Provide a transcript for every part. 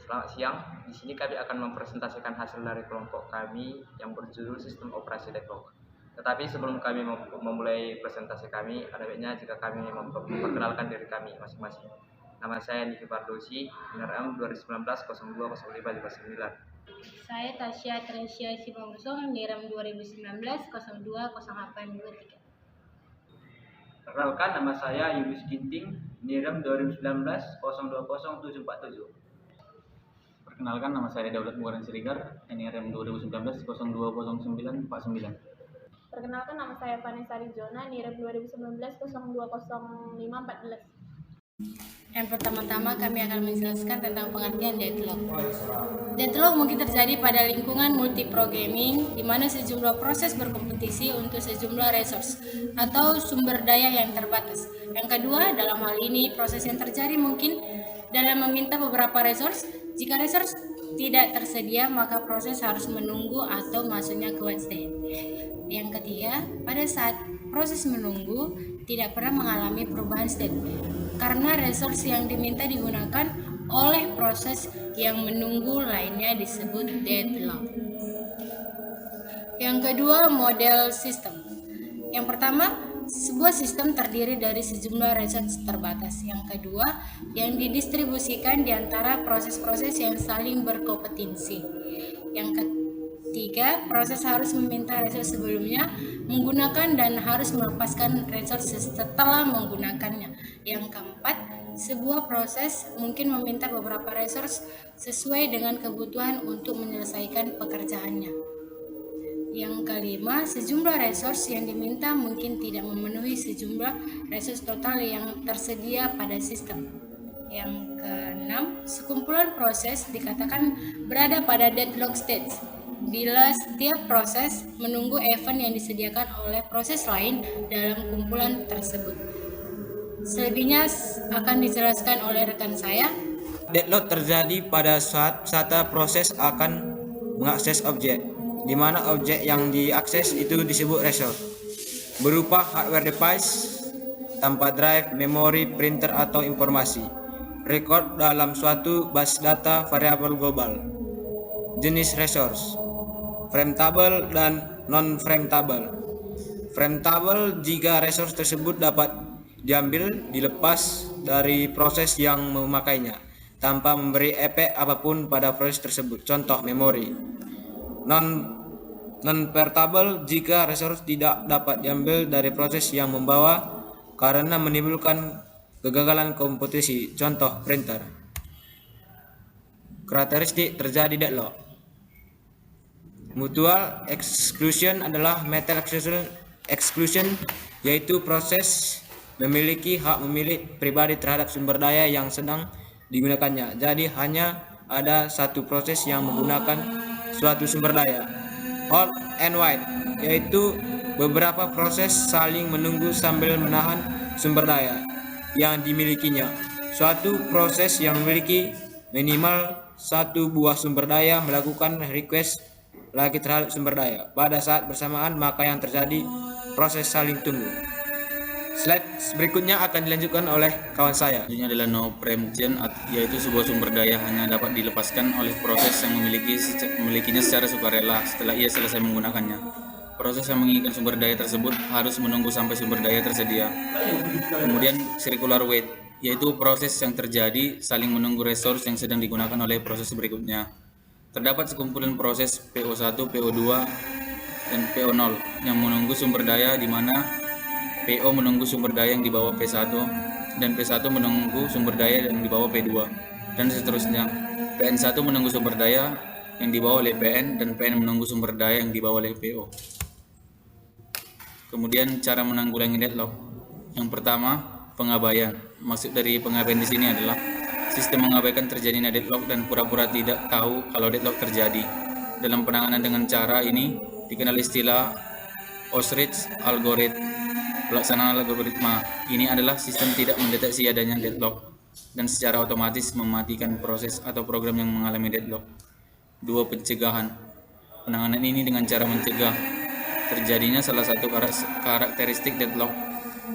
Selamat siang. Di sini kami akan mempresentasikan hasil dari kelompok kami yang berjudul Sistem Operasi Deadlock. Tetapi sebelum kami memulai presentasi kami, ada baiknya jika kami memperkenalkan diri kami masing-masing. Nama saya Niki Pardosi, NRM 2019-02-0559. Saya Tasya Tresia Simongso, NIRAM 2019-02-0823. Perkenalkan, nama saya Yunus Ginting, NIRAM 2019-020747. Perkenalkan, nama saya Daulat Muaran Sirigar, NIRM 2019-020949. Perkenalkan, nama saya Vanessa Rizona, NIRAM 2019-020514. Yang pertama-tama kami akan menjelaskan tentang pengertian deadlock. Deadlock mungkin terjadi pada lingkungan multiprogramming di mana sejumlah proses berkompetisi untuk sejumlah resource atau sumber daya yang terbatas. Yang kedua, dalam hal ini proses yang terjadi mungkin dalam meminta beberapa resource. Jika resource tidak tersedia, maka proses harus menunggu atau masuknya ke wait state. Yang ketiga, pada saat proses menunggu tidak pernah mengalami perubahan state karena resource yang diminta digunakan oleh proses yang menunggu lainnya disebut deadlock. Yang kedua, model sistem. Yang pertama, sebuah sistem terdiri dari sejumlah resource terbatas. Yang kedua, yang didistribusikan di antara proses-proses yang saling berkompetensi. Yang ketiga, proses harus meminta resource sebelumnya, menggunakan dan harus melepaskan resource setelah menggunakannya. Yang keempat, sebuah proses mungkin meminta beberapa resource sesuai dengan kebutuhan untuk menyelesaikan pekerjaannya. Yang kelima, sejumlah resource yang diminta mungkin tidak memenuhi sejumlah resource total yang tersedia pada sistem. Yang keenam, sekumpulan proses dikatakan berada pada deadlock stage bila setiap proses menunggu event yang disediakan oleh proses lain dalam kumpulan tersebut. Selebihnya akan dijelaskan oleh rekan saya. Deadlock terjadi pada saat proses akan mengakses objek, di mana objek yang diakses itu disebut resource, berupa hardware device tanpa drive, memori, printer, atau informasi, record dalam suatu base data variabel global. Jenis resource, frameable dan non-frameable. Frameable jika resource tersebut dapat diambil, dilepas dari proses yang memakainya, tanpa memberi efek apapun pada proses tersebut, contoh memori. Non-portable jika resource tidak dapat diambil dari proses yang membawa karena menimbulkan kegagalan kompetisi, contoh printer. Karakteristik terjadi deadlock. Mutual exclusion adalah mutual exclusion, yaitu proses memiliki hak milik pribadi terhadap sumber daya yang sedang digunakannya. Jadi hanya ada satu proses yang menggunakan suatu sumber daya. Hold and wait, yaitu beberapa proses saling menunggu sambil menahan sumber daya yang dimilikinya. Suatu proses yang memiliki minimal satu buah sumber daya melakukan request lagi terhadap sumber daya pada saat bersamaan, maka yang terjadi proses saling tunggu. Slide berikutnya akan dilanjutkan oleh kawan saya. Ini adalah no preemption, yaitu sebuah sumber daya hanya dapat dilepaskan oleh proses yang memilikinya secara sukarela setelah ia selesai menggunakannya. Proses yang menginginkan sumber daya tersebut harus menunggu sampai sumber daya tersedia. Kemudian circular wait, yaitu proses yang terjadi saling menunggu resource yang sedang digunakan oleh proses berikutnya. Terdapat sekumpulan proses PO1, PO2, dan PO0 yang menunggu sumber daya, di mana PO menunggu sumber daya yang dibawa P1 dan P1 menunggu sumber daya yang dibawa P2 dan seterusnya. PN1 menunggu sumber daya yang dibawa oleh PN dan PN menunggu sumber daya yang dibawa oleh PO. Kemudian cara menanggulangi deadlock. Yang pertama, pengabaian. Maksud dari pengabaian di sini adalah sistem mengabaikan terjadinya deadlock dan pura-pura tidak tahu kalau deadlock terjadi. Dalam penanganan dengan cara ini dikenal istilah Ostrich algorithm. Pelaksanaan algoritma ini adalah sistem tidak mendeteksi adanya deadlock dan secara otomatis mematikan proses atau program yang mengalami deadlock. 2. Pencegahan. Penanganan ini dengan cara mencegah terjadinya salah satu karakteristik deadlock.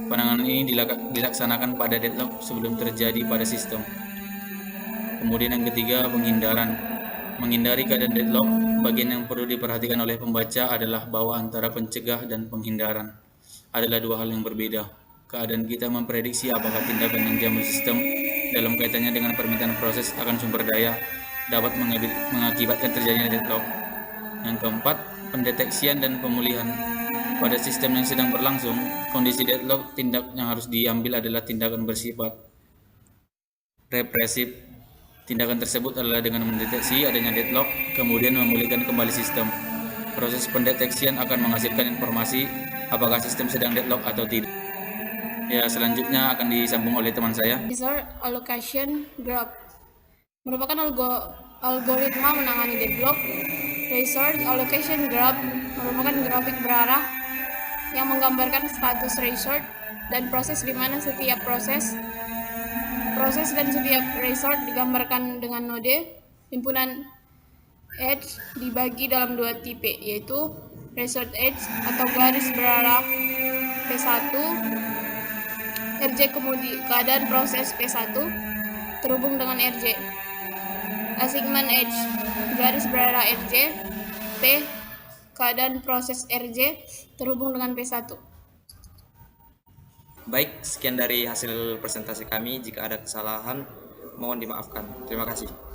Penanganan ini dilaksanakan pada deadlock sebelum terjadi pada sistem. Kemudian yang ketiga, penghindaran. Menghindari keadaan deadlock, bagian yang perlu diperhatikan oleh pembaca adalah bahwa antara pencegah dan penghindaran adalah dua hal yang berbeda. Keadaan kita memprediksi apakah tindakan yang diambil sistem dalam kaitannya dengan permintaan proses akan sumber daya dapat mengakibatkan terjadinya deadlock. Yang keempat, pendeteksian dan pemulihan. Pada sistem yang sedang berlangsung, kondisi deadlock, tindak yang harus diambil adalah tindakan bersifat represif. Tindakan tersebut adalah dengan mendeteksi adanya deadlock, kemudian memulihkan kembali sistem. Proses pendeteksian akan menghasilkan informasi apakah sistem sedang deadlock atau tidak. Ya, selanjutnya akan disambung oleh teman saya. Resource Allocation Graph merupakan algoritma menangani deadlock. Resource Allocation Graph merupakan grafik berarah yang menggambarkan status resource dan proses di mana setiap proses dan setiap resource digambarkan dengan node. Himpunan edge dibagi dalam dua tipe, yaitu resource edge atau garis berarah P1, RJ keadaan proses P1 terhubung dengan RJ. Assignment edge, garis berarah RJ, P, keadaan proses RJ terhubung dengan P1. Baik, sekian dari hasil presentasi kami. Jika ada kesalahan, mohon dimaafkan. Terima kasih.